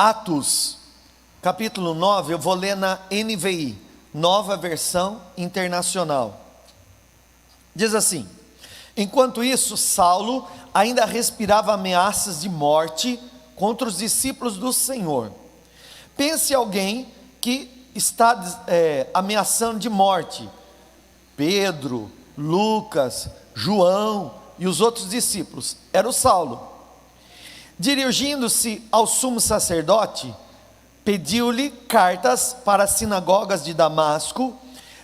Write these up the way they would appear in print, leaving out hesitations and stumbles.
Atos, capítulo 9, eu vou ler na NVI, Nova Versão Internacional. Diz assim: enquanto isso, Saulo ainda respirava ameaças de morte contra os discípulos do Senhor. Pense alguém que está ameaçando de morte Pedro, Lucas, João e os outros discípulos. Era o Saulo. Dirigindo-se ao sumo sacerdote, pediu-lhe cartas para as sinagogas de Damasco,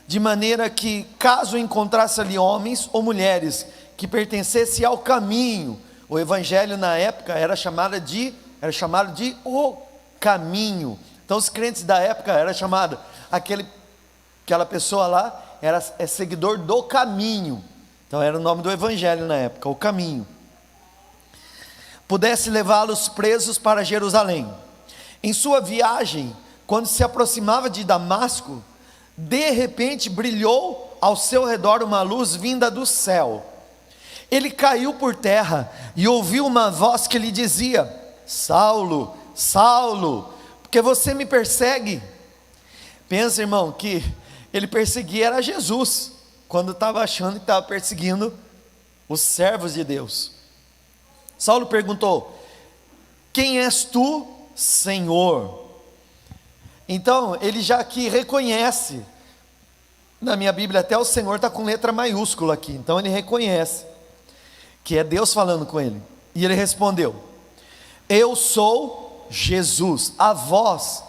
de maneira que, caso encontrasse ali homens ou mulheres que pertencessem ao caminho, o evangelho na época era chamado de o caminho. Então os crentes da época era chamado, aquela pessoa lá é seguidor do caminho. Então era o nome do evangelho na época, o caminho. Pudesse levá-los presos para Jerusalém. Em sua viagem, quando se aproximava de Damasco, de repente brilhou ao seu redor uma luz vinda do céu. Ele caiu por terra e ouviu uma voz que lhe dizia: Saulo, Saulo, por que você me persegue? Pensa, irmão, que ele perseguia era Jesus, quando estava achando que estava perseguindo os servos de Deus. Saulo perguntou: quem és tu, Senhor? Então ele já aqui reconhece, na minha Bíblia até o Senhor está com letra maiúscula aqui, então ele reconhece que é Deus falando com ele. E ele respondeu: eu sou Jesus. A voz,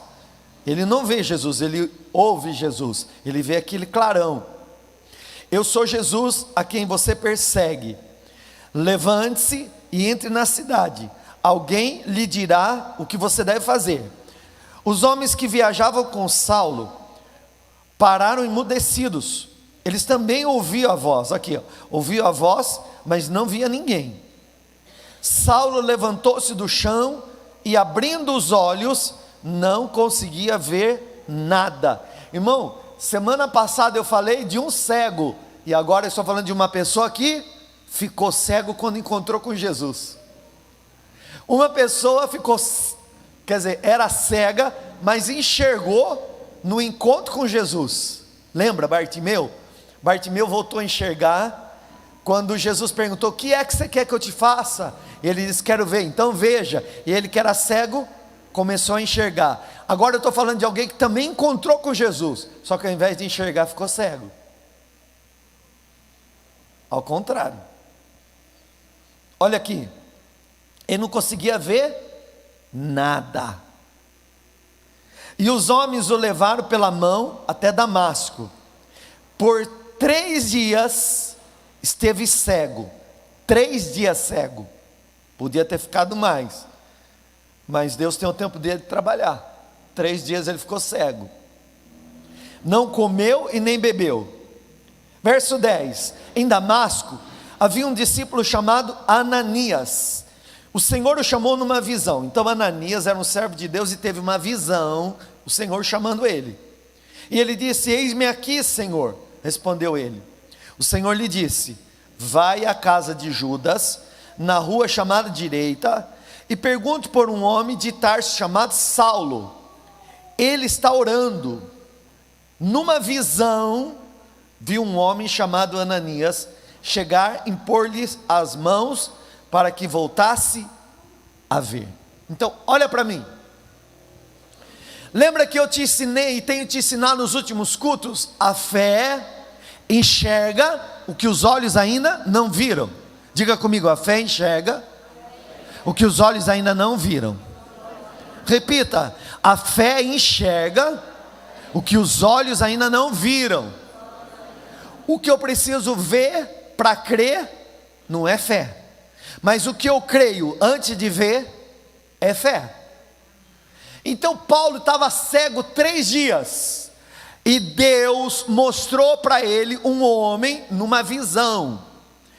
ele não vê Jesus, ele ouve Jesus, ele vê aquele clarão. Eu sou Jesus a quem você persegue. Levante-se e entre na cidade, alguém lhe dirá o que você deve fazer. Os homens que viajavam com Saulo pararam emudecidos. Eles também ouviam a voz, ouviam a voz, mas não via ninguém. Saulo levantou-se do chão e, abrindo os olhos, não conseguia ver nada. Irmão, semana passada eu falei de um cego, e agora eu estou falando de uma pessoa que ficou cego quando encontrou com Jesus. Uma pessoa era cega, mas enxergou no encontro com Jesus. Lembra Bartimeu? Bartimeu voltou a enxergar quando Jesus perguntou: o que é que você quer que eu te faça? Ele disse: quero ver. Então veja. E ele, que era cego, começou a enxergar. Agora eu estou falando de alguém que também encontrou com Jesus, só que ao invés de enxergar ficou cego. Ao contrário. Olha aqui, ele não conseguia ver nada. E os homens o levaram pela mão até Damasco. Por 3 dias esteve cego. 3 dias cego. Podia ter ficado mais, mas Deus tem o tempo dele de trabalhar. 3 dias ele ficou cego. Não comeu e nem bebeu. Verso 10: em Damasco havia um discípulo chamado Ananias. O Senhor o chamou numa visão. Então Ananias era um servo de Deus e teve uma visão, o Senhor chamando ele. E ele disse: eis-me aqui, Senhor. Respondeu ele. O Senhor lhe disse: vai à casa de Judas, na rua chamada direita, e pergunte por um homem de Tarso chamado Saulo. Ele está orando. Numa visão, viu um homem chamado Ananias chegar, impor-lhe as mãos para que voltasse a ver. Então olha para mim. Lembra que eu te ensinei e tenho te ensinado nos últimos cultos? A fé enxerga o que os olhos ainda não viram. Diga comigo: a fé enxerga o que os olhos ainda não viram. Repita: a fé enxerga o que os olhos ainda não viram. O que eu preciso ver para crer não é fé, mas o que eu creio antes de ver é fé. Então Paulo estava cego 3 dias, e Deus mostrou para ele um homem numa visão.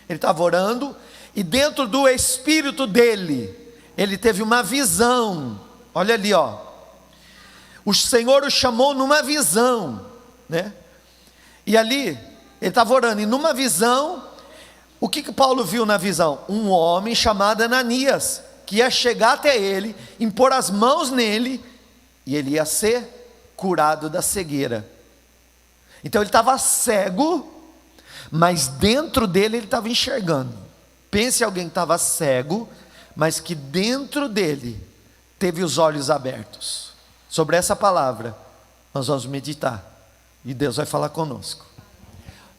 Ele estava orando, e dentro do espírito dele, ele teve uma visão. Olha ali, o Senhor o chamou numa visão, né? E ali, ele estava orando, e numa visão, o que Paulo viu na visão? Um homem chamado Ananias, que ia chegar até ele, impor as mãos nele, e ele ia ser curado da cegueira. Então ele estava cego, mas dentro dele ele estava enxergando. Pense em alguém que estava cego, mas que dentro dele teve os olhos abertos. Sobre essa palavra nós vamos meditar, e Deus vai falar conosco.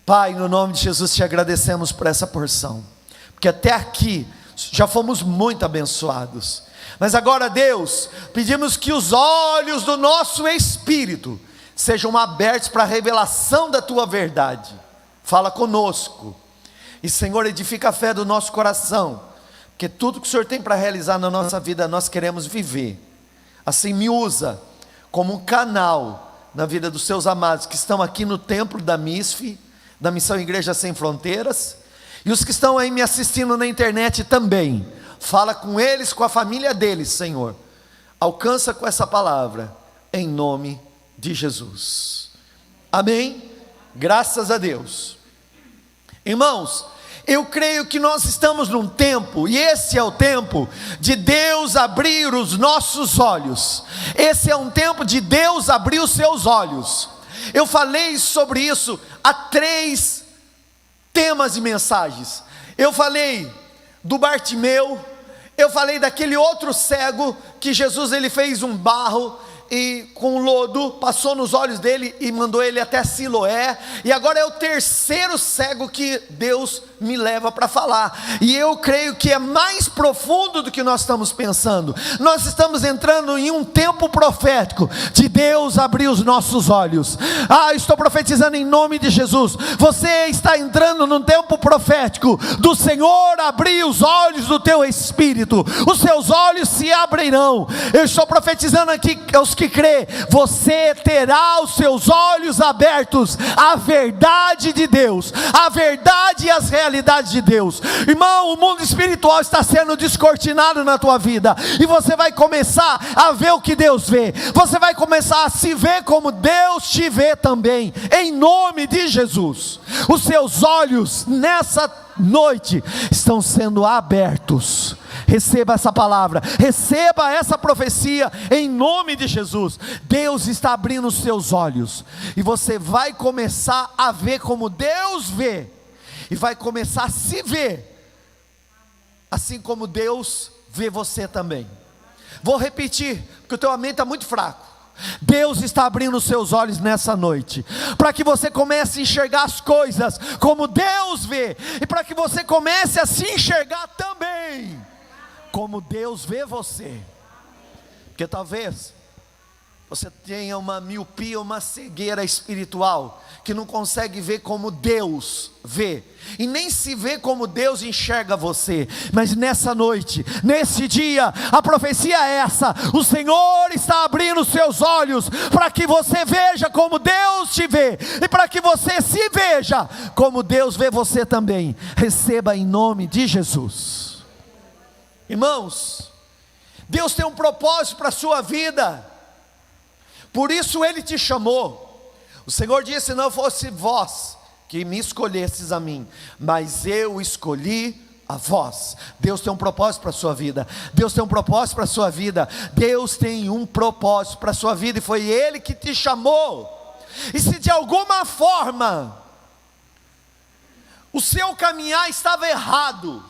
Pai, no nome de Jesus te agradecemos por essa porção, porque até aqui já fomos muito abençoados, mas agora, Deus, pedimos que os olhos do nosso espírito sejam abertos para a revelação da tua verdade. Fala conosco, e Senhor, edifica a fé do nosso coração, porque tudo que o Senhor tem para realizar na nossa vida, nós queremos viver. Assim me usa como um canal na vida dos seus amados que estão aqui no templo da MISF, da Missão Igreja Sem Fronteiras, e os que estão aí me assistindo na internet também. Fala com eles, com a família deles, Senhor. Alcança com essa palavra, em nome de Jesus. Amém? Graças a Deus. Irmãos, eu creio que nós estamos num tempo, e esse é o tempo de Deus abrir os nossos olhos. Esse é um tempo de Deus abrir os seus olhos. Eu falei sobre isso há 3 temas e mensagens. Eu falei do Bartimeu, eu falei daquele outro cego que Jesus ele fez um barro e com lodo passou nos olhos dele e mandou ele até Siloé. E agora é o 3º cego que Deus me leva para falar, e eu creio que é mais profundo do que nós estamos pensando. Nós estamos entrando em um tempo profético de Deus abrir os nossos olhos. Estou profetizando em nome de Jesus. Você está entrando num tempo profético do Senhor abrir os olhos do teu espírito. Os seus olhos se abrirão. Eu estou profetizando aqui aos que crê, você terá os seus olhos abertos à verdade de Deus, à verdade e às realidades de Deus. Irmão, o mundo espiritual está sendo descortinado na tua vida, e você vai começar a ver o que Deus vê. Você vai começar a se ver como Deus te vê também, em nome de Jesus. Os seus olhos nessa noite estão sendo abertos. Receba essa palavra, receba essa profecia em nome de Jesus. Deus está abrindo os seus olhos, e você vai começar a ver como Deus vê, e vai começar a se ver assim como Deus vê você também. Vou repetir, porque o teu amém está muito fraco. Deus está abrindo os seus olhos nessa noite, para que você comece a enxergar as coisas como Deus vê, e para que você comece a se enxergar também como Deus vê você. Porque talvez você tenha uma miopia, uma cegueira espiritual, que não consegue ver como Deus vê, e nem se vê como Deus enxerga você. Mas nessa noite, nesse dia, a profecia é essa: o Senhor está abrindo os seus olhos, para que você veja como Deus te vê, e para que você se veja como Deus vê você também. Receba em nome de Jesus. Irmãos, Deus tem um propósito para a sua vida, por isso Ele te chamou. O Senhor disse: não fosse vós que me escolhesses a mim, mas eu escolhi a vós. Deus tem um propósito para a sua vida. Deus tem um propósito para a sua vida. Deus tem um propósito para a sua vida, e foi Ele que te chamou. E se de alguma forma o seu caminhar estava errado,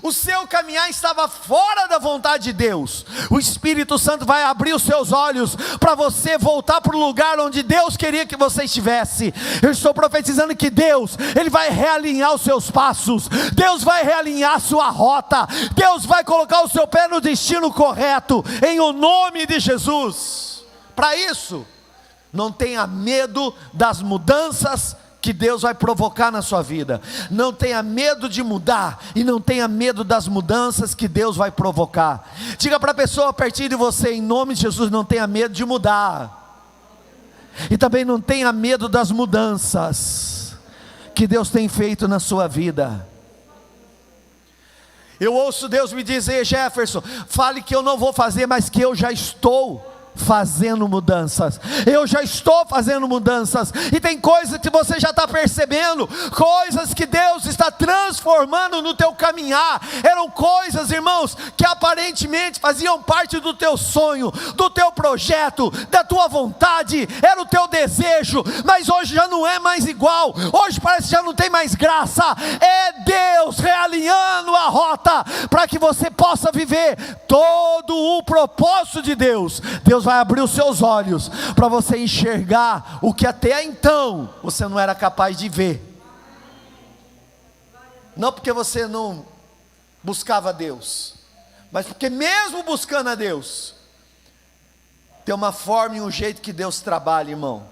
o seu caminhar estava fora da vontade de Deus, o Espírito Santo vai abrir os seus olhos para você voltar para o lugar onde Deus queria que você estivesse. Eu estou profetizando que Deus, Ele vai realinhar os seus passos, Deus vai realinhar a sua rota, Deus vai colocar o seu pé no destino correto, em o nome de Jesus. Para isso, não tenha medo das mudanças que Deus vai provocar na sua vida. Não tenha medo de mudar, e não tenha medo das mudanças que Deus vai provocar. Diga para a pessoa pertinho de você, em nome de Jesus: não tenha medo de mudar, e também não tenha medo das mudanças que Deus tem feito na sua vida. Eu ouço Deus me dizer: Jefferson, fale que eu não vou fazer, mas que eu já estou fazendo mudanças. Eu já estou fazendo mudanças. E tem coisas que você já está percebendo, coisas que Deus está transformando no teu caminhar. Eram coisas, irmãos, que aparentemente faziam parte do teu sonho, do teu projeto, da tua vontade, era o teu desejo, mas hoje já não é mais igual. Hoje parece que já não tem mais graça. É Deus realinhando a rota para que você possa viver todo o propósito de Deus. Deus vai abrir os seus olhos para você enxergar o que até então você não era capaz de ver. Não porque você não buscava Deus, mas porque mesmo buscando a Deus, tem uma forma e um jeito que Deus trabalha, irmão.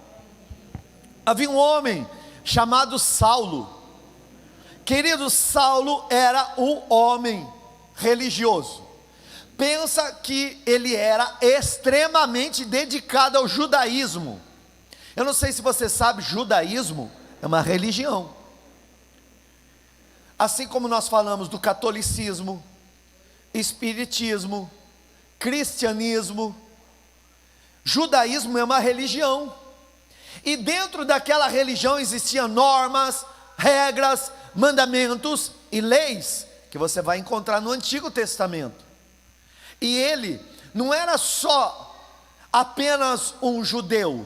Havia um homem chamado Saulo. Querido, Saulo era um homem religioso. Pensa que ele era extremamente dedicado ao judaísmo. Eu não sei se você sabe, judaísmo é uma religião. Assim como nós falamos do catolicismo, espiritismo, cristianismo, judaísmo é uma religião. E dentro daquela religião existiam normas, regras, mandamentos e leis que você vai encontrar no Antigo Testamento. E ele não era só apenas um judeu,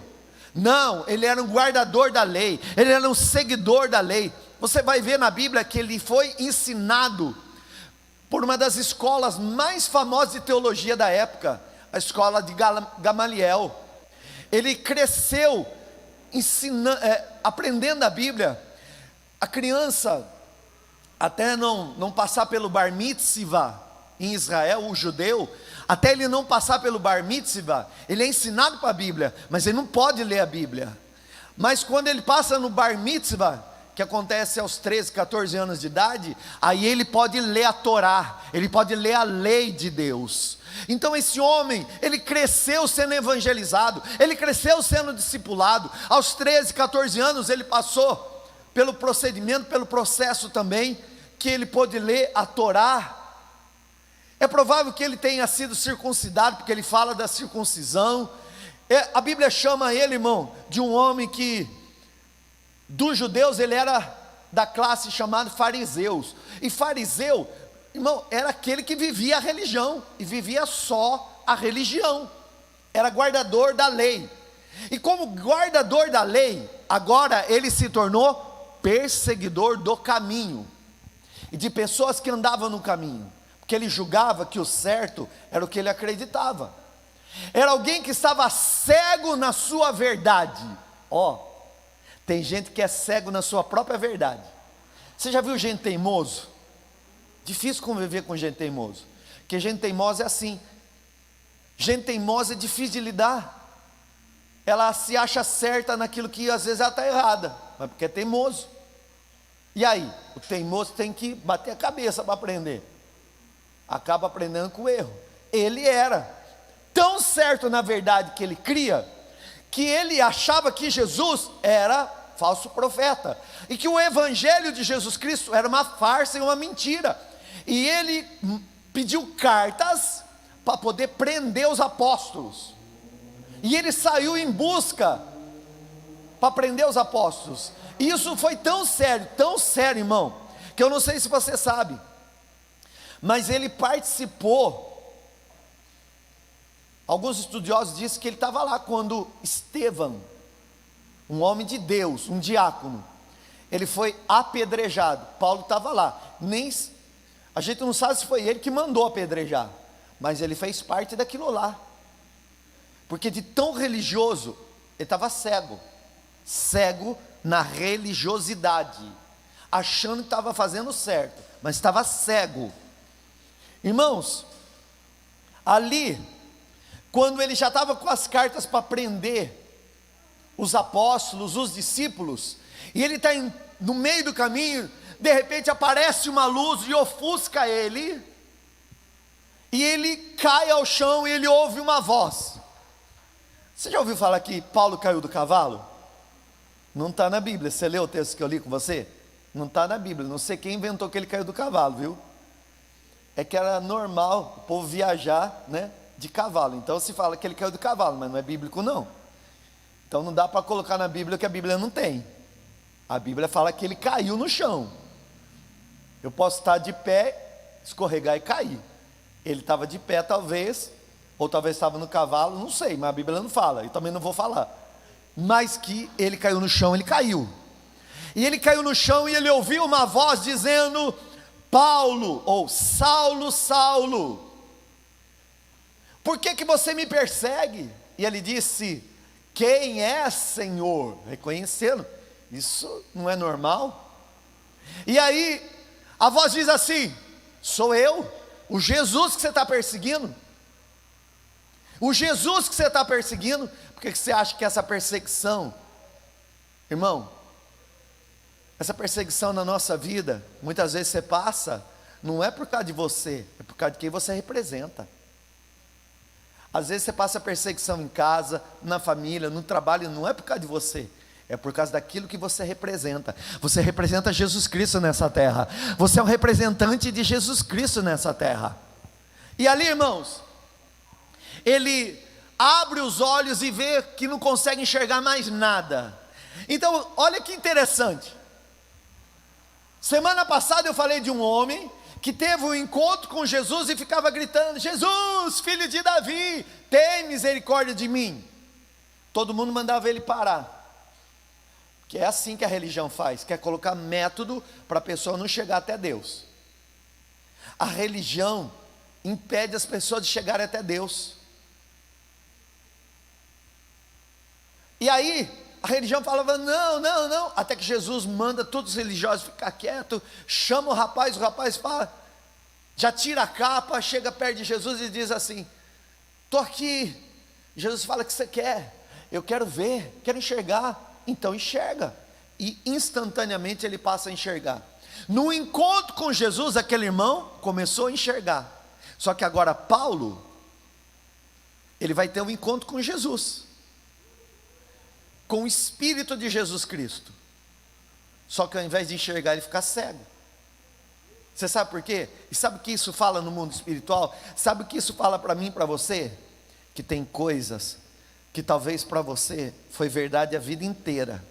não, ele era um guardador da lei, ele era um seguidor da lei. Você vai ver na Bíblia que ele foi ensinado por uma das escolas mais famosas de teologia da época, a escola de Gamaliel. Ele cresceu aprendendo a Bíblia. A criança, até não passar pelo bar mitzvah em Israel, o judeu, até ele não passar pelo bar mitzvah, ele é ensinado para a Bíblia, mas ele não pode ler a Bíblia. Mas quando ele passa no bar mitzvah, que acontece aos 13, 14 anos de idade, aí ele pode ler a Torá, ele pode ler a lei de Deus. Então esse homem, ele cresceu sendo evangelizado, ele cresceu sendo discipulado. Aos 13, 14 anos ele passou pelo procedimento, pelo processo também, que ele pôde ler a Torá. É provável que ele tenha sido circuncidado, porque ele fala da circuncisão. A Bíblia chama ele, irmão, de um homem que, dos judeus, ele era da classe chamada fariseus. E fariseu, irmão, era aquele que vivia a religião, e vivia só a religião, era guardador da lei. E como guardador da lei, agora ele se tornou perseguidor do caminho, e de pessoas que andavam no caminho, porque ele julgava que o certo era o que ele acreditava. Era alguém que estava cego na sua verdade. Tem gente que é cego na sua própria verdade. Você já viu gente teimoso? Difícil conviver com gente teimoso, porque gente teimosa é assim. Gente teimosa é difícil de lidar. Ela se acha certa naquilo que às vezes ela está errada, mas porque é teimoso. E aí, o teimoso tem que bater a cabeça para aprender, acaba aprendendo com o erro. Ele era tão certo na verdade que ele cria, que ele achava que Jesus era falso profeta, e que o evangelho de Jesus Cristo era uma farsa e uma mentira. E ele pediu cartas para poder prender os apóstolos, e ele saiu em busca para prender os apóstolos. E isso foi tão sério, irmão, que eu não sei se você sabe, mas ele participou. Alguns estudiosos dizem que ele estava lá quando Estevão, um homem de Deus, um diácono, ele foi apedrejado. Paulo estava lá. A gente não sabe se foi ele que mandou apedrejar, mas ele fez parte daquilo lá, porque de tão religioso, ele estava cego na religiosidade, achando que estava fazendo certo, mas estava cego. Irmãos, ali, quando ele já estava com as cartas para prender os apóstolos, os discípulos, e ele está no meio do caminho, de repente aparece uma luz e ofusca ele, e ele cai ao chão e ele ouve uma voz. Você já ouviu falar que Paulo caiu do cavalo? Não está na Bíblia. Você leu o texto que eu li com você? Não está na Bíblia. Não sei quem inventou que ele caiu do cavalo, viu? É que era normal o povo viajar, né, de cavalo. Então se fala que ele caiu do cavalo, mas não é bíblico não. Então não dá para colocar na Bíblia que a Bíblia não tem. A Bíblia fala que ele caiu no chão. Eu posso estar de pé, escorregar e cair. Ele estava de pé talvez, ou talvez estava no cavalo, não sei, mas a Bíblia não fala, eu também não vou falar. Mas que ele caiu no chão, ele caiu. E ele caiu no chão e ele ouviu uma voz dizendo: Paulo, ou Saulo, Saulo, por que você me persegue? E ele disse: quem é, Senhor? Reconhecendo, isso não é normal. E aí a voz diz assim: sou eu, o Jesus que você está perseguindo. O Jesus que você está perseguindo. Por que você acha que essa perseguição, irmão, essa perseguição na nossa vida, muitas vezes você passa, não é por causa de você, é por causa de quem você representa. Às vezes você passa perseguição em casa, na família, no trabalho, não é por causa de você, é por causa daquilo que você representa. Você representa Jesus Cristo nessa terra. Você é um representante de Jesus Cristo nessa terra. E ali, irmãos, ele abre os olhos e vê que não consegue enxergar mais nada. Então, olha que interessante. Semana passada eu falei de um homem que teve um encontro com Jesus e ficava gritando: Jesus, filho de Davi, tem misericórdia de mim. Todo mundo mandava ele parar. Que é assim que a religião faz, quer colocar método para a pessoa não chegar até Deus. A religião impede as pessoas de chegarem até Deus. E aí, a religião falava: não, não, não, até que Jesus manda todos os religiosos ficar quietos, chama o rapaz fala, já tira a capa, chega perto de Jesus e diz assim: estou aqui. Jesus fala: o que você quer? Eu quero ver, quero enxergar. Então enxerga, e instantaneamente ele passa a enxergar. No encontro com Jesus, aquele irmão começou a enxergar. Só que agora Paulo, ele vai ter um encontro com Jesus, com o Espírito de Jesus Cristo. Só que ao invés de enxergar, ele fica cego. Você sabe por quê? E sabe o que isso fala no mundo espiritual? Sabe o que isso fala para mim e para você? Que tem coisas que talvez para você foi verdade a vida inteira,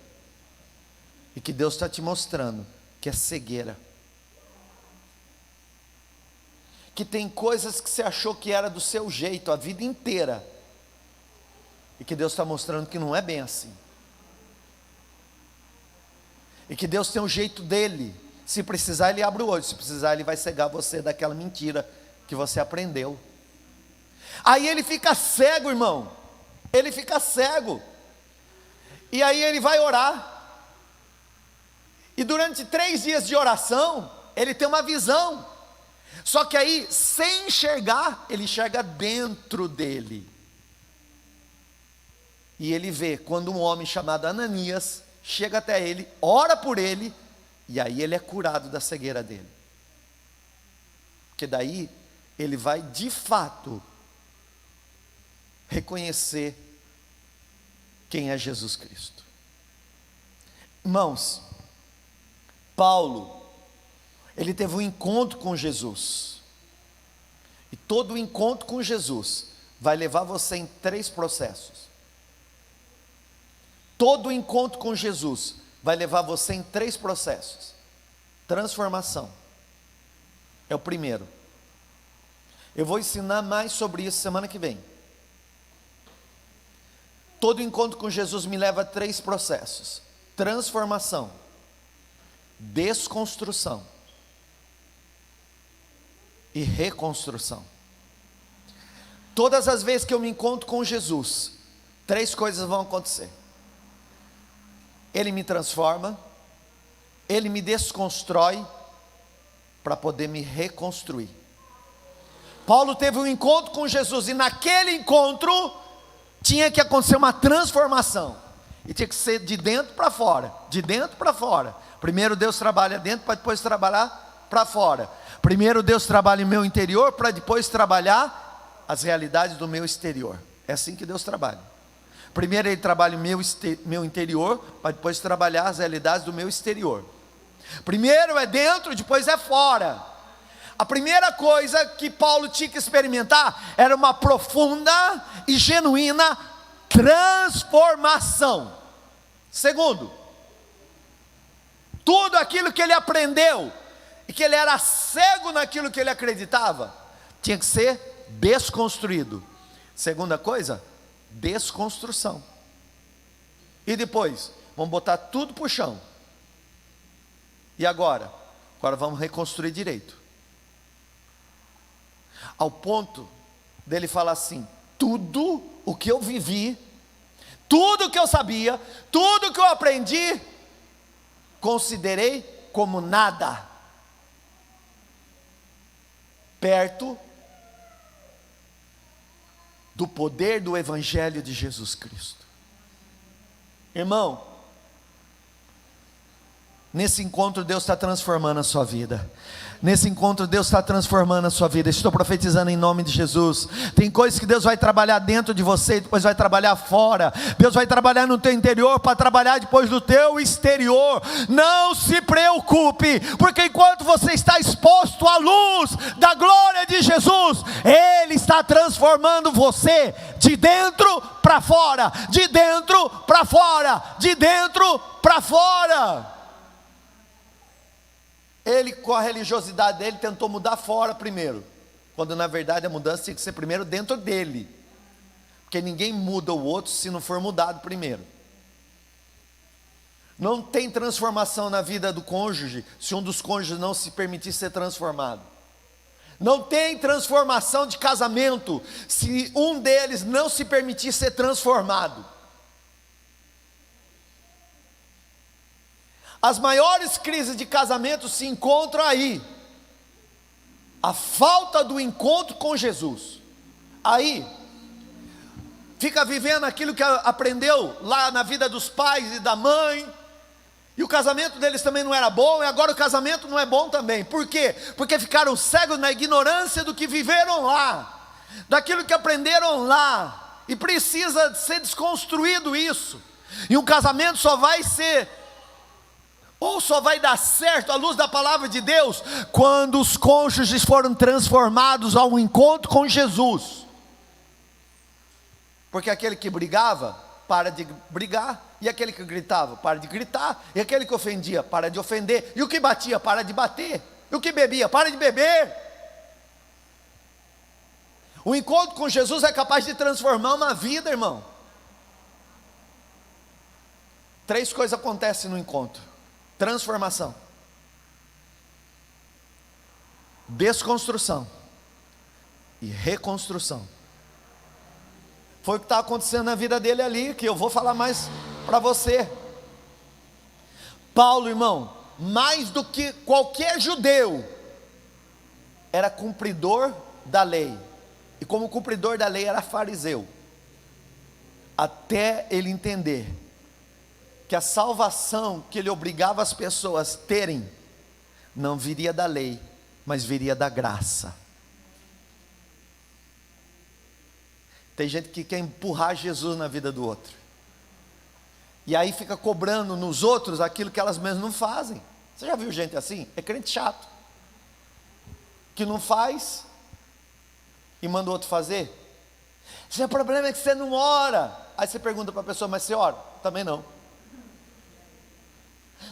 e que Deus está te mostrando que é cegueira. Que tem coisas que você achou que era do seu jeito a vida inteira, e que Deus está mostrando que não é bem assim. E que Deus tem um jeito dele. Se precisar, ele abre o olho. Se precisar, ele vai cegar você daquela mentira que você aprendeu. Aí ele fica cego, irmão. Ele fica cego. E aí ele vai orar. E durante 3 dias de oração, ele tem uma visão. Só que aí, sem enxergar, ele enxerga dentro dele. E ele vê quando um homem chamado Ananias chega até ele, ora por ele, e aí ele é curado da cegueira dele. Porque daí ele vai de fato reconhecer quem é Jesus Cristo. Irmãos, Paulo, ele teve um encontro com Jesus, e todo o encontro com Jesus vai levar você em 3 processos. Todo encontro com Jesus vai levar você em 3 processos. Transformação é o primeiro. Eu vou ensinar mais sobre isso semana que vem. Todo encontro com Jesus me leva a 3 processos: transformação, desconstrução e reconstrução. Todas as vezes que eu me encontro com Jesus, 3 coisas vão acontecer. Ele me transforma, ele me desconstrói, para poder me reconstruir. Paulo teve um encontro com Jesus, e naquele encontro tinha que acontecer uma transformação, e tinha que ser de dentro para fora, de dentro para fora. Primeiro Deus trabalha dentro, para depois trabalhar para fora. Primeiro Deus trabalha em meu interior, para depois trabalhar as realidades do meu exterior. É assim que Deus trabalha. Primeiro Ele trabalha o meu interior, para depois trabalhar as realidades do meu exterior. Primeiro é dentro, depois é fora. A primeira coisa que Paulo tinha que experimentar era uma profunda e genuína transformação. Segundo, tudo aquilo que ele aprendeu, e que ele era cego naquilo que ele acreditava, tinha que ser desconstruído. Segunda coisa, desconstrução. E depois, vamos botar tudo para o chão. E agora? Agora vamos reconstruir direito. Ao ponto dele falar assim: tudo o que eu vivi, tudo o que eu sabia, tudo o que eu aprendi, considerei como nada, perto do poder do Evangelho de Jesus Cristo. Irmão, nesse encontro Deus está transformando a sua vida. Nesse encontro Deus está transformando a sua vida. Estou profetizando em nome de Jesus. Tem coisas que Deus vai trabalhar dentro de você e depois vai trabalhar fora. Deus vai trabalhar no teu interior para trabalhar depois do teu exterior. Não se preocupe, porque enquanto você está exposto à luz da glória de Jesus, Ele está transformando você de dentro para fora, de dentro para fora, de dentro para fora. Ele, com a religiosidade dele, tentou mudar fora primeiro, quando na verdade a mudança tinha que ser primeiro dentro dele, porque ninguém muda o outro se não for mudado primeiro. Não tem transformação na vida do cônjuge se um dos cônjuges não se permitir ser transformado. Não tem transformação de casamento se um deles não se permitir ser transformado. As maiores crises de casamento se encontram aí. A falta do encontro com Jesus. Aí, fica vivendo aquilo que aprendeu lá na vida dos pais e da mãe. E o casamento deles também não era bom, e agora o casamento não é bom também. Por quê? Porque ficaram cegos na ignorância do que viveram lá, daquilo que aprenderam lá. E precisa ser desconstruído isso. E um casamento só vai ser, ou só vai dar certo à luz da palavra de Deus, quando os cônjuges foram transformados ao encontro com Jesus. Porque aquele que brigava, para de brigar, e aquele que gritava, para de gritar, e aquele que ofendia, para de ofender, e o que batia, para de bater, e o que bebia, para de beber. O encontro com Jesus é capaz de transformar uma vida, irmão. 3 coisas acontecem no encontro: transformação, desconstrução e reconstrução. Foi o que está acontecendo na vida dele ali, que eu vou falar mais para você. Paulo, irmão, mais do que qualquer judeu, era cumpridor da lei, e como cumpridor da lei era fariseu, até ele entender que a salvação que ele obrigava as pessoas a terem, não viria da lei, mas viria da graça. Tem gente que quer empurrar Jesus na vida do outro, e aí fica cobrando nos outros aquilo que elas mesmas não fazem. Você já viu gente assim? É crente chato, que não faz, e manda o outro fazer. Seu problema é que você não ora. Aí você pergunta para a pessoa: mas você ora? Também não.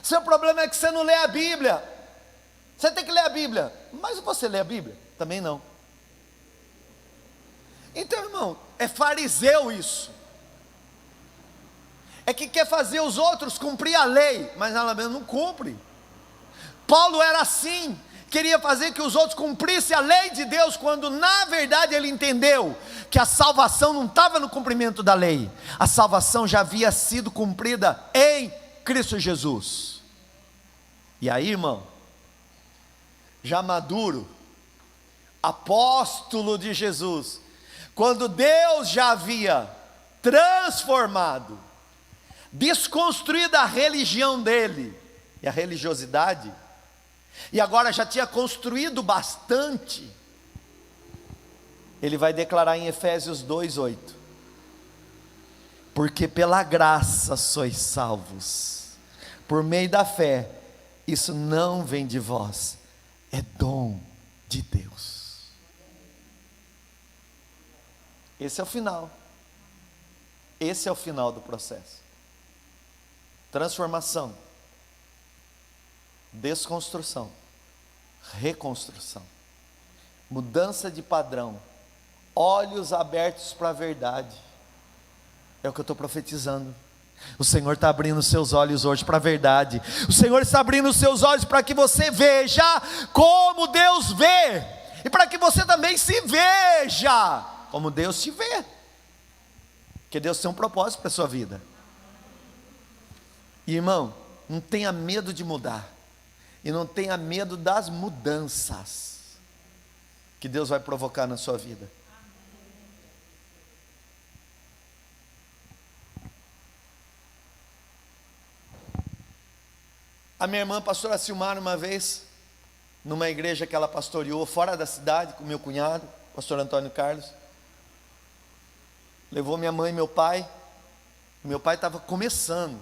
Seu problema é que você não lê a Bíblia. Você tem que ler a Bíblia. Mas você lê a Bíblia? Também não. Então, irmão, é fariseu isso. É que quer fazer os outros cumprir a lei, mas ela mesmo não cumpre. Paulo era assim, queria fazer que os outros cumprissem a lei de Deus, quando na verdade ele entendeu que a salvação não estava no cumprimento da lei. A salvação já havia sido cumprida em Cristo Jesus. E aí, irmão, já maduro, apóstolo de Jesus, quando Deus já havia transformado, desconstruído a religião dele e a religiosidade, e agora já tinha construído bastante, ele vai declarar em Efésios 2:8: porque pela graça sois salvos, por meio da fé. Isso não vem de vós, é dom de Deus. Esse é o final. Esse é o final do processo. Transformação, desconstrução, reconstrução, mudança de padrão, olhos abertos para a verdade. É o que eu estou profetizando. O Senhor está abrindo os seus olhos hoje para a verdade. O Senhor está abrindo os seus olhos para que você veja como Deus vê, e para que você também se veja como Deus te vê. Porque Deus tem um propósito para a sua vida. E irmão, não tenha medo de mudar, e não tenha medo das mudanças que Deus vai provocar na sua vida. A minha irmã, pastora Silmar, uma vez, numa igreja que ela pastoreou fora da cidade, com meu cunhado, pastor Antônio Carlos, levou minha mãe e meu pai. Meu pai estava começando.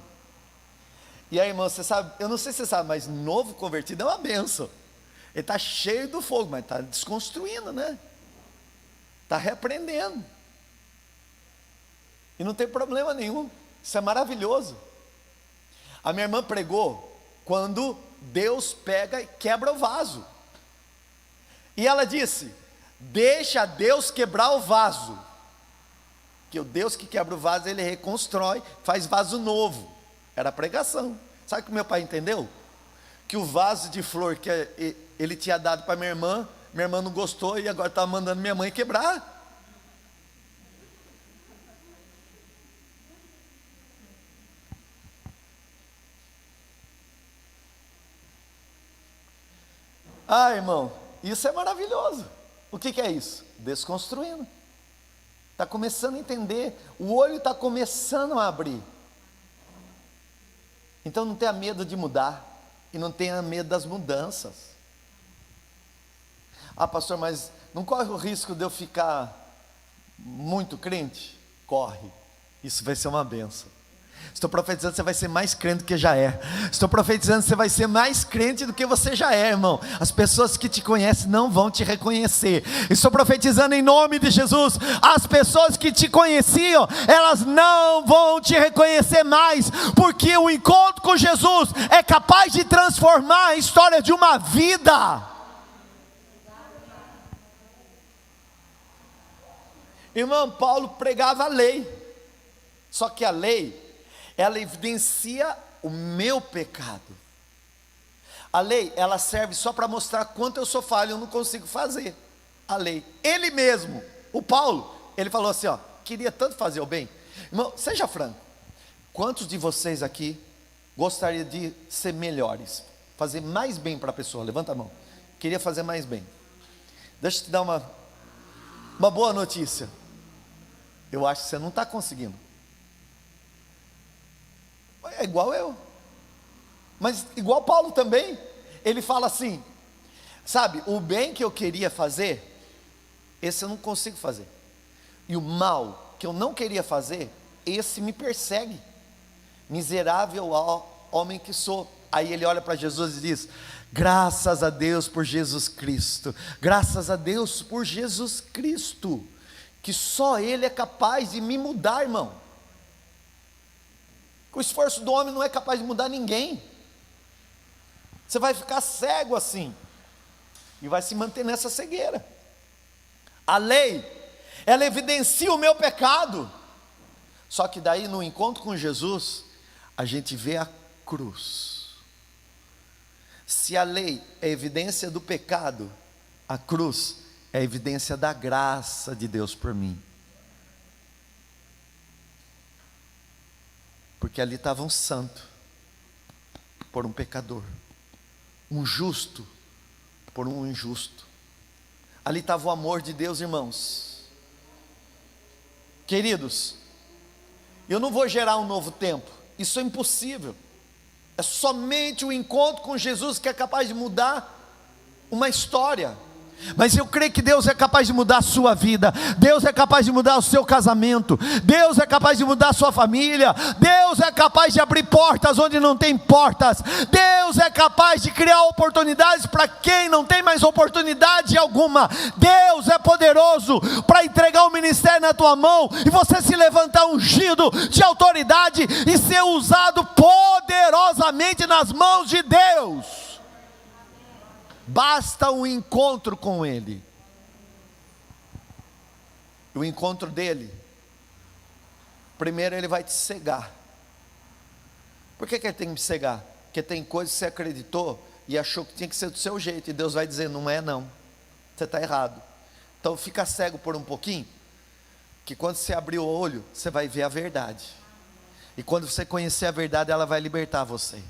E aí, irmão, você sabe, eu não sei se você sabe, mas novo convertido é uma benção. Ele está cheio do fogo, mas está desconstruindo, né? Está reaprendendo. E não tem problema nenhum. Isso é maravilhoso. A minha irmã pregou quando Deus pega e quebra o vaso. E ela disse: deixa Deus quebrar o vaso. Que o Deus que quebra o vaso, Ele reconstrói, faz vaso novo. Era a pregação. Sabe o que meu pai entendeu? Que o vaso de flor que ele tinha dado para minha irmã não gostou, e agora estava mandando minha mãe quebrar. Ah, irmão, isso é maravilhoso. O que é isso? Desconstruindo. Está começando a entender, o olho está começando a abrir. Então não tenha medo de mudar, e não tenha medo das mudanças. Ah, pastor, mas não corre o risco de eu ficar muito crente? Corre, isso vai ser uma benção. Estou profetizando que você vai ser mais crente do que já é. Estou profetizando que você vai ser mais crente do que você já é, irmão. As pessoas que te conhecem não vão te reconhecer. Estou profetizando em nome de Jesus. As pessoas que te conheciam, elas não vão te reconhecer mais, porque o encontro com Jesus é capaz de transformar a história de uma vida. Irmão, Paulo pregava a lei. Só que a lei, ela evidencia o meu pecado. A lei, ela serve só para mostrar quanto eu sou falho, eu não consigo fazer a lei. Ele mesmo, o Paulo, ele falou assim, ó, queria tanto fazer o bem. Irmão, seja franco, quantos de vocês aqui gostariam de ser melhores, fazer mais bem para a pessoa? Levanta a mão. Queria fazer mais bem. Deixa eu te dar uma boa notícia. Eu acho que você não está conseguindo. É igual eu, mas igual Paulo também. Ele fala assim, sabe, o bem que eu queria fazer, esse eu não consigo fazer, e o mal que eu não queria fazer, esse me persegue. Miserável homem que sou. Aí ele olha para Jesus e diz: graças a Deus por Jesus Cristo, graças a Deus por Jesus Cristo, que só Ele é capaz de me mudar, irmão. O esforço do homem não é capaz de mudar ninguém. Você vai ficar cego assim, e vai se manter nessa cegueira. A lei, ela evidencia o meu pecado. Só que daí no encontro com Jesus, a gente vê a cruz. Se a lei é evidência do pecado, a cruz é evidência da graça de Deus por mim. Porque ali estava um santo por um pecador, um justo por um injusto. Ali estava o amor de Deus, irmãos. Queridos, eu não vou gerar um novo tempo, isso é impossível. É somente o encontro com Jesus que é capaz de mudar uma história. Mas eu creio que Deus é capaz de mudar a sua vida, Deus é capaz de mudar o seu casamento, Deus é capaz de mudar a sua família, Deus é capaz de abrir portas onde não tem portas, Deus é capaz de criar oportunidades para quem não tem mais oportunidade alguma. Deus é poderoso para entregar o ministério na tua mão e você se levantar ungido de autoridade e ser usado poderosamente nas mãos de Deus. Basta um encontro com Ele. O encontro dele, primeiro Ele vai te cegar. Por que Ele tem que me cegar? Porque tem coisas que você acreditou e achou que tinha que ser do seu jeito, e Deus vai dizer, não é não, você está errado. Então fica cego por um pouquinho, que quando você abrir o olho, você vai ver a verdade. E quando você conhecer a verdade, ela vai libertar você.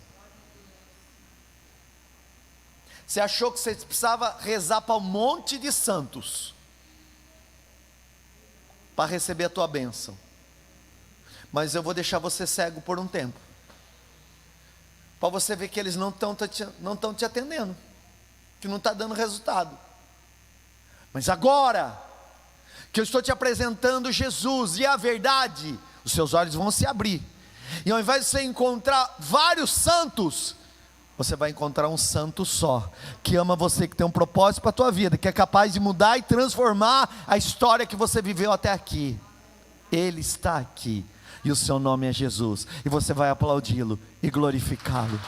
Você achou que você precisava rezar para um monte de santos para receber a tua bênção, mas eu vou deixar você cego por um tempo, para você ver que eles não estão te atendendo, que não está dando resultado. Mas agora que eu estou te apresentando Jesus e a verdade, os seus olhos vão se abrir, e ao invés de você encontrar vários santos, você vai encontrar um santo só, que ama você, que tem um propósito para a tua vida, que é capaz de mudar e transformar a história que você viveu até aqui. Ele está aqui, e o seu nome é Jesus, e você vai aplaudi-lo e glorificá-lo.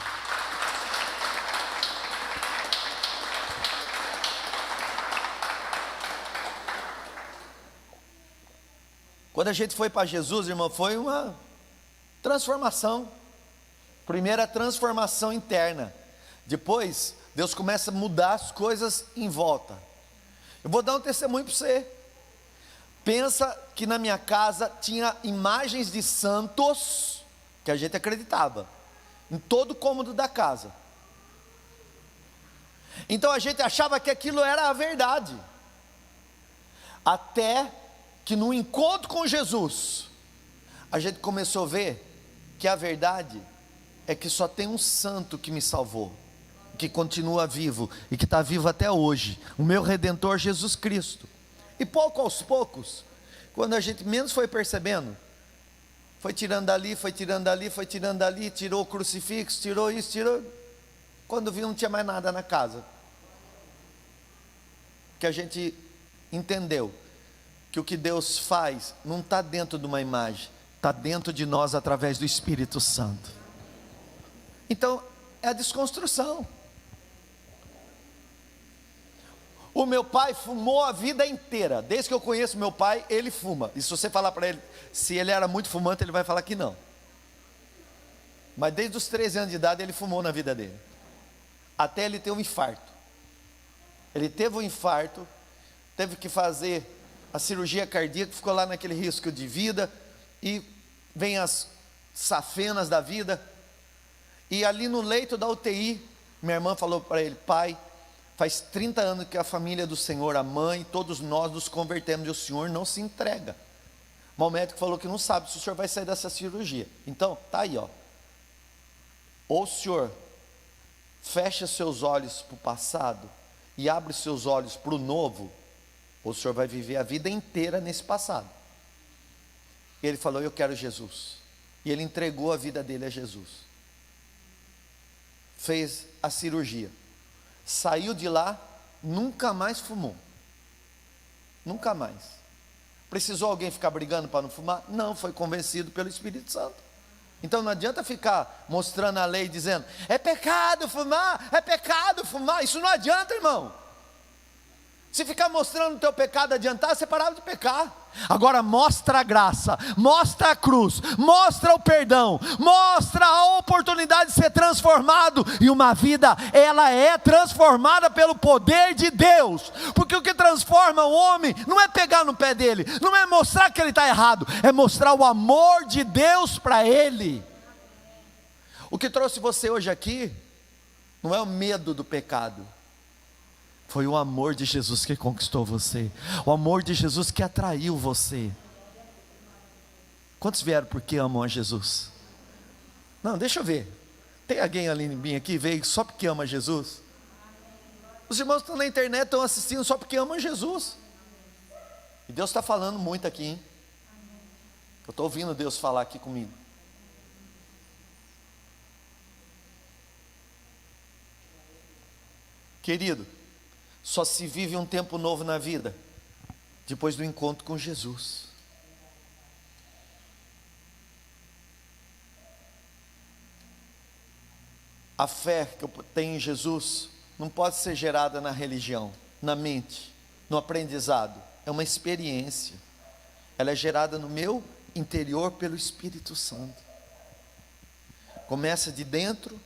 Quando a gente foi para Jesus, irmão, foi uma transformação. Primeiro a transformação interna, depois Deus começa a mudar as coisas em volta. Eu vou dar um testemunho para você. Pensa que na minha casa tinha imagens de santos, que a gente acreditava, em todo o cômodo da casa. Então a gente achava que aquilo era a verdade, até que no encontro com Jesus, a gente começou a ver que a verdade é que só tem um santo que me salvou, que continua vivo e que está vivo até hoje, o meu Redentor Jesus Cristo. E pouco aos poucos, quando a gente menos foi percebendo, foi tirando dali, foi tirando dali, foi tirando dali, tirou o crucifixo, tirou isso, tirou. Quando viu, não tinha mais nada na casa, que a gente entendeu que o que Deus faz não está dentro de uma imagem, está dentro de nós através do Espírito Santo. Então, é a desconstrução. O meu pai fumou a vida inteira. Desde que eu conheço meu pai, ele fuma. E se você falar para ele, se ele era muito fumante, ele vai falar que não. Mas desde os 13 anos de idade, ele fumou na vida dele. Até ele ter um infarto. Ele teve um infarto, teve que fazer a cirurgia cardíaca, ficou lá naquele risco de vida, e vem as safenas da vida. E ali no leito da UTI, minha irmã falou para ele, pai, faz 30 anos que a família do Senhor, a mãe, todos nós nos convertemos, e o Senhor não se entrega. Mas o médico falou que não sabe se o Senhor vai sair dessa cirurgia. Então, tá aí, ó. Ou o Senhor fecha seus olhos para o passado e abre seus olhos para o novo, ou o Senhor vai viver a vida inteira nesse passado. E ele falou, eu quero Jesus. E ele entregou a vida dele a Jesus. Fez a cirurgia, saiu de lá, nunca mais fumou, nunca mais. Precisou alguém ficar brigando para não fumar? Não, foi convencido pelo Espírito Santo. Então não adianta ficar mostrando a lei dizendo, é pecado fumar, isso não adianta, irmão. Se ficar mostrando o teu pecado adiantar, você parava de pecar. Agora mostra a graça, mostra a cruz, mostra o perdão, mostra a oportunidade de ser transformado. E uma vida, ela é transformada pelo poder de Deus. Porque o que transforma o homem não é pegar no pé dele, não é mostrar que ele está errado, é mostrar o amor de Deus para ele. O que trouxe você hoje aqui não é o medo do pecado, foi o amor de Jesus que conquistou você, o amor de Jesus que atraiu você. Quantos vieram porque amam a Jesus? Não, deixa eu ver, tem alguém ali em mim aqui, veio só porque ama Jesus? Os irmãos que estão na internet estão assistindo só porque amam Jesus. E Deus está falando muito aqui, hein? Eu estou ouvindo Deus falar aqui comigo. Querido, só se vive um tempo novo na vida depois do encontro com Jesus. A fé que eu tenho em Jesus não pode ser gerada na religião, na mente, no aprendizado. É uma experiência. Ela é gerada no meu interior pelo Espírito Santo. Começa de dentro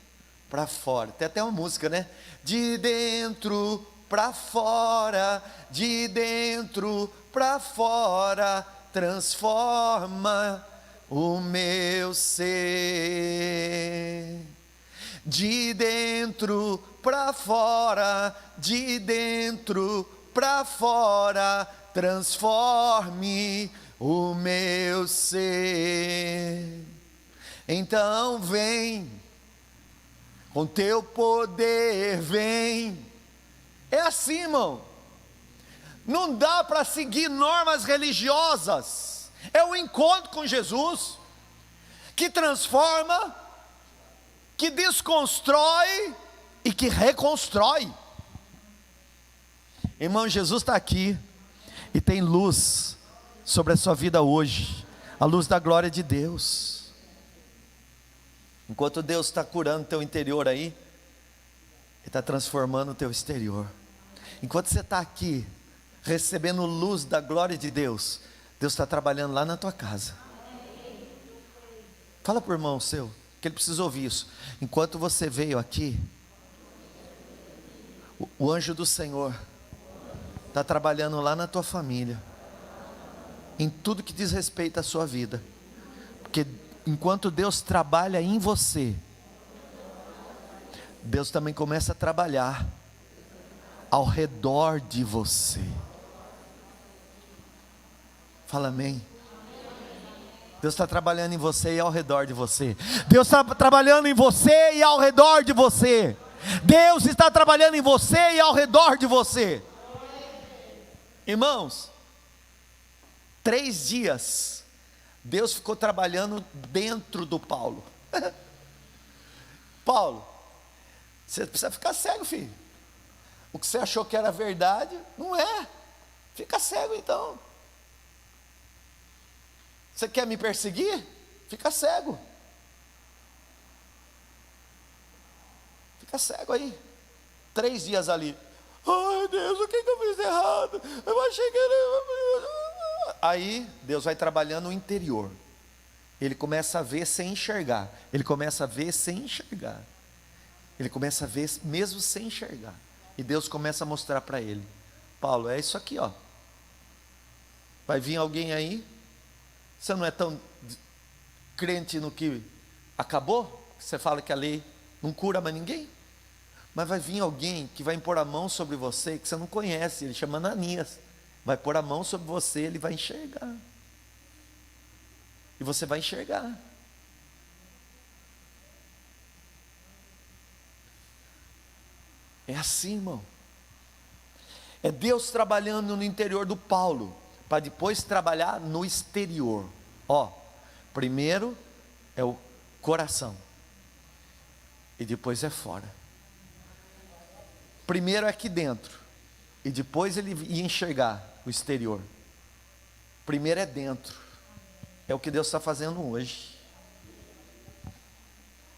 para fora. Tem até uma música, né? De dentro para fora, de dentro para fora, transforma o meu ser. De dentro para fora, de dentro para fora, transforme o meu ser. Então vem, com teu poder vem. É assim, irmão. Não dá para seguir normas religiosas. É o encontro com Jesus que transforma, que desconstrói e que reconstrói. Irmão, Jesus está aqui e tem luz sobre a sua vida hoje, a luz da glória de Deus. Enquanto Deus está curando o teu interior aí, Ele está transformando o teu exterior. Enquanto você está aqui, recebendo luz da glória de Deus, Deus está trabalhando lá na tua casa. Fala para o irmão seu, que ele precisa ouvir isso. Enquanto você veio aqui, o anjo do Senhor está trabalhando lá na tua família, em tudo que diz respeito à sua vida. Porque enquanto Deus trabalha em você, Deus também começa a trabalhar ao redor de você. Fala amém. Deus está trabalhando em você e ao redor de você. Deus está trabalhando em você e ao redor de você. Deus está trabalhando em você e ao redor de você. Irmãos, 3 dias Deus ficou trabalhando dentro do Paulo. Paulo, você precisa ficar cego, filho. O que você achou que era verdade, não é. Fica cego então. Você quer me perseguir? Fica cego. Fica cego aí. 3 dias ali. Ai Deus, o que eu fiz errado? Eu achei que era... Aí Deus vai trabalhando o interior. Ele começa a ver sem enxergar. Ele começa a ver sem enxergar. Ele começa a ver mesmo sem enxergar. E Deus começa a mostrar para ele: Paulo, é isso aqui, ó. Vai vir alguém aí. Você não é tão crente no que acabou? Você fala que a lei não cura mais ninguém? Mas vai vir alguém que vai impor a mão sobre você, que você não conhece. Ele chama Ananias. Vai pôr a mão sobre você, ele vai enxergar. E você vai enxergar. É assim, irmão. É Deus trabalhando no interior do Paulo, para depois trabalhar no exterior. Ó, primeiro é o coração, e depois é fora. Primeiro é aqui dentro, e depois ele ia enxergar o exterior. Primeiro é dentro. É o que Deus está fazendo hoje.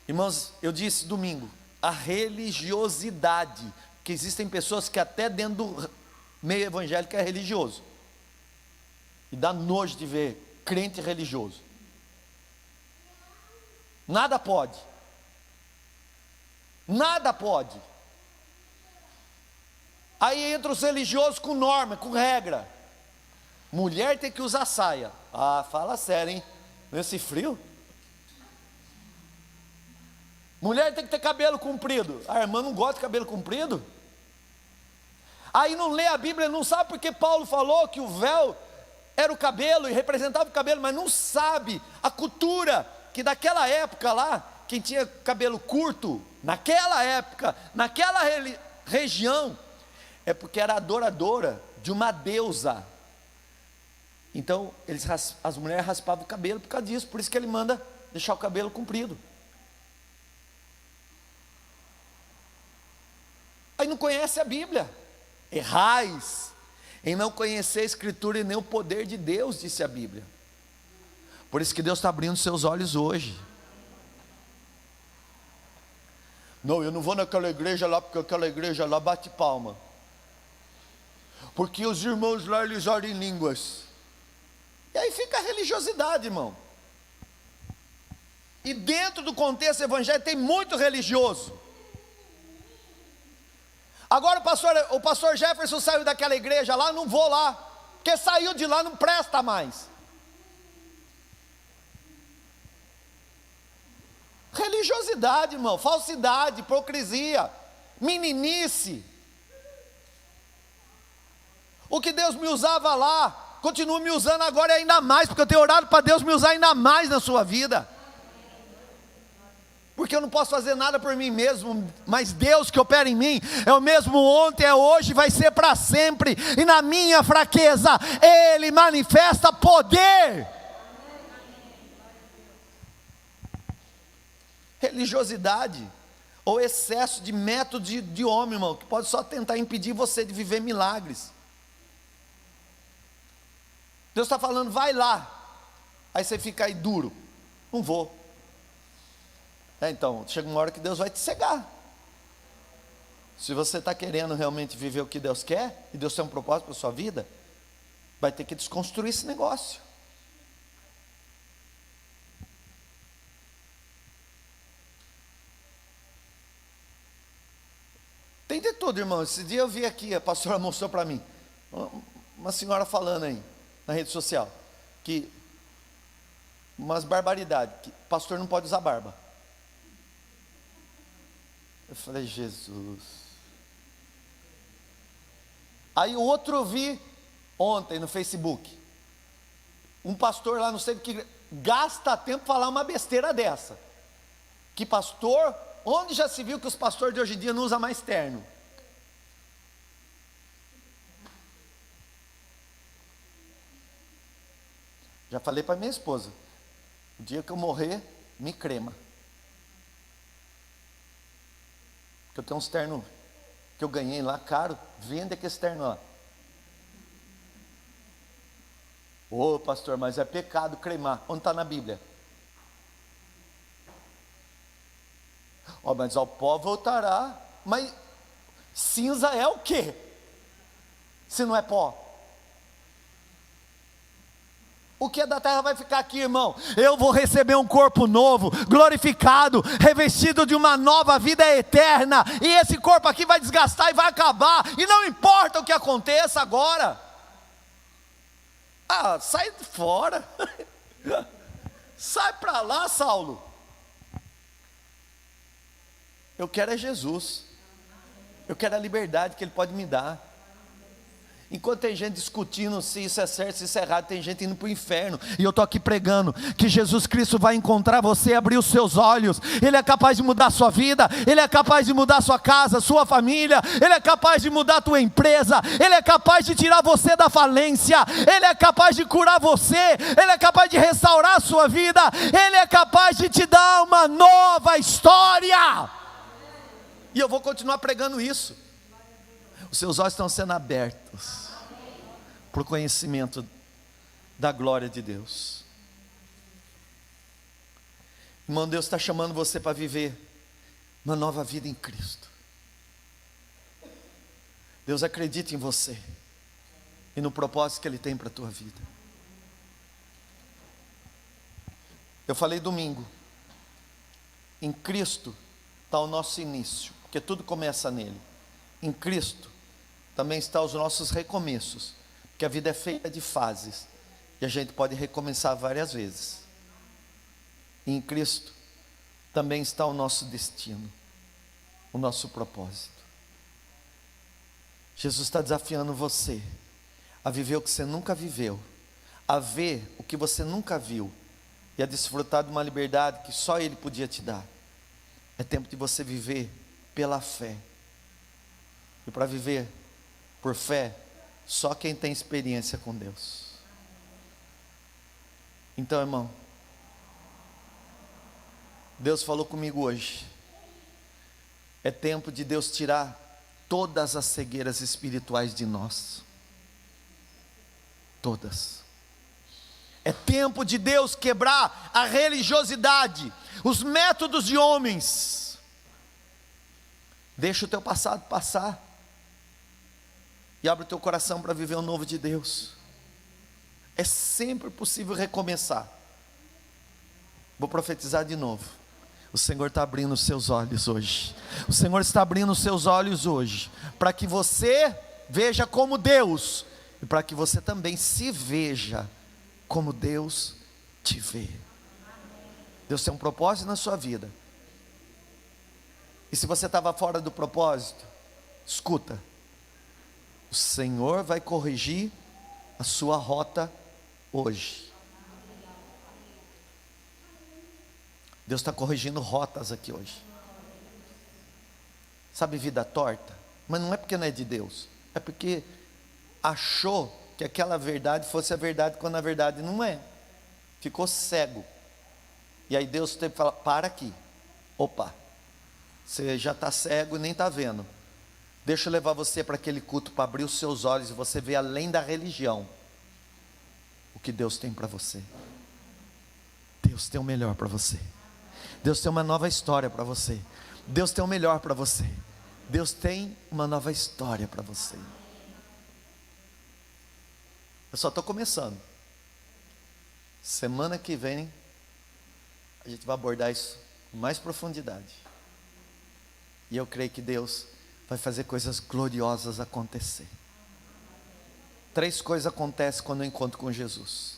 Irmãos, eu disse domingo, a religiosidade, que existem pessoas que até dentro do meio evangélico é religioso, e dá nojo de ver crente religioso. Nada pode. Nada pode. Aí entra os religiosos com norma, com regra. Mulher tem que usar saia. Ah, fala sério, hein? Nesse frio. Mulher tem que ter cabelo comprido. A irmã não gosta de cabelo comprido. Aí não lê a Bíblia, não sabe porque Paulo falou que o véu era o cabelo e representava o cabelo, mas não sabe a cultura, que daquela época lá, quem tinha cabelo curto, naquela época, naquela região, é porque era adoradora de uma deusa. Então as mulheres raspavam o cabelo por causa disso. Por isso que ele manda deixar o cabelo comprido. Aí não conhece a Bíblia. Errais em não conhecer a Escritura e nem o poder de Deus, disse a Bíblia. Por isso que Deus está abrindo seus olhos hoje. Não, eu não vou naquela igreja lá, porque aquela igreja lá bate palma. Porque os irmãos lá, eles oram em línguas. E aí fica a religiosidade, irmão. E dentro do contexto evangélico tem muito religioso. Agora o pastor Jefferson saiu daquela igreja lá, não vou lá. Porque saiu de lá, não presta mais. Religiosidade, irmão, falsidade, hipocrisia, meninice. O que Deus me usava lá, continua me usando agora e ainda mais, porque eu tenho orado para Deus me usar ainda mais na sua vida. Porque eu não posso fazer nada por mim mesmo, mas Deus que opera em mim, é o mesmo ontem, é hoje, vai ser para sempre. E na minha fraqueza, Ele manifesta poder. Religiosidade ou excesso de método de homem, irmão, que pode só tentar impedir você de viver milagres. Deus está falando, vai lá. Aí você fica aí duro, não vou. Então, chega uma hora que Deus vai te cegar. Se você está querendo realmente viver o que Deus quer, e Deus tem um propósito para a sua vida, vai ter que desconstruir esse negócio. Tem de tudo, irmão. Esse dia eu vi aqui, a pastora mostrou para mim, uma senhora falando aí, na rede social, que umas barbaridades, que pastor não pode usar barba. Eu falei, Jesus. Aí o outro eu vi ontem no Facebook, um pastor lá, não sei o que, gasta tempo para falar uma besteira dessa. Que pastor, onde já se viu que os pastores de hoje em dia não usam mais terno? Já falei para minha esposa, o dia que eu morrer, me crema. Porque eu tenho uns ternos que eu ganhei lá, caro, vende aquele terno lá. Ô pastor, mas é pecado cremar. Onde está na Bíblia? Mas ao pó voltará. Mas cinza é o quê? Se não é pó? O que é da terra vai ficar aqui, irmão. Eu vou receber um corpo novo, glorificado, revestido de uma nova vida eterna. E esse corpo aqui vai desgastar e vai acabar. E não importa o que aconteça agora. Sai fora. Sai para lá, Saulo. Eu quero é Jesus. Eu quero a liberdade que Ele pode me dar. Enquanto tem gente discutindo se isso é certo, se isso é errado, tem gente indo para o inferno. E eu estou aqui pregando que Jesus Cristo vai encontrar você e abrir os seus olhos. Ele é capaz de mudar a sua vida. Ele é capaz de mudar a sua casa, sua família. Ele é capaz de mudar a tua empresa. Ele é capaz de tirar você da falência. Ele é capaz de curar você. Ele é capaz de restaurar a sua vida. Ele é capaz de te dar uma nova história. E eu vou continuar pregando isso. Os seus olhos estão sendo abertos para o conhecimento da glória de Deus. Irmão, Deus está chamando você para viver uma nova vida em Cristo. Deus acredita em você e no propósito que Ele tem para a tua vida. Eu falei domingo, em Cristo está o nosso início, porque tudo começa nele. Em Cristo também estão os nossos recomeços, porque a vida é feita de fases, e a gente pode recomeçar várias vezes. E em Cristo também está o nosso destino, o nosso propósito. Jesus está desafiando você a viver o que você nunca viveu, a ver o que você nunca viu, e a desfrutar de uma liberdade que só Ele podia te dar. É tempo de você viver pela fé. E para viver Por fé, só quem tem experiência com Deus. Então, irmão, Deus falou comigo hoje. É tempo de Deus tirar todas as cegueiras espirituais de nós. Todas. É tempo de Deus quebrar a religiosidade, os métodos de homens. Deixa o teu passado passar e abre o teu coração para viver o novo de Deus. É sempre possível recomeçar. Vou profetizar de novo. O Senhor está abrindo os seus olhos hoje. O Senhor está abrindo os seus olhos hoje, para que você veja como Deus, e para que você também se veja como Deus te vê. Deus tem um propósito na sua vida. E se você estava fora do propósito, escuta. O Senhor vai corrigir a sua rota hoje. Deus está corrigindo rotas aqui hoje. Sabe, vida torta? Mas não é porque não é de Deus, é porque achou que aquela verdade fosse a verdade, quando a verdade não é. Ficou cego. E aí Deus teve que falar: para aqui. Opa, você já está cego e nem está vendo. Deixa eu levar você para aquele culto, para abrir os seus olhos e você ver além da religião o que Deus tem para você. Deus tem o melhor para você. Deus tem uma nova história para você. Deus tem o melhor para você. Deus tem uma nova história para você. Eu só estou começando. Semana que vem a gente vai abordar isso com mais profundidade. E eu creio que Deus vai fazer coisas gloriosas acontecer. 3 coisas acontecem quando eu encontro com Jesus: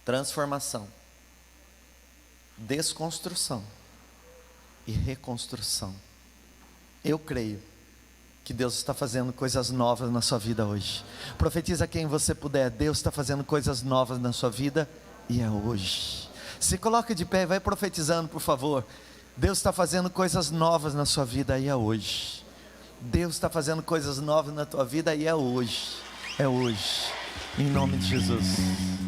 transformação, desconstrução e reconstrução. Eu creio que Deus está fazendo coisas novas na sua vida hoje. Profetiza quem você puder. Deus está fazendo coisas novas na sua vida, e é hoje. Se coloca de pé e vai profetizando, por favor. Deus está fazendo coisas novas na sua vida, e é hoje. Deus está fazendo coisas novas na tua vida, e é hoje. É hoje, em nome de Jesus.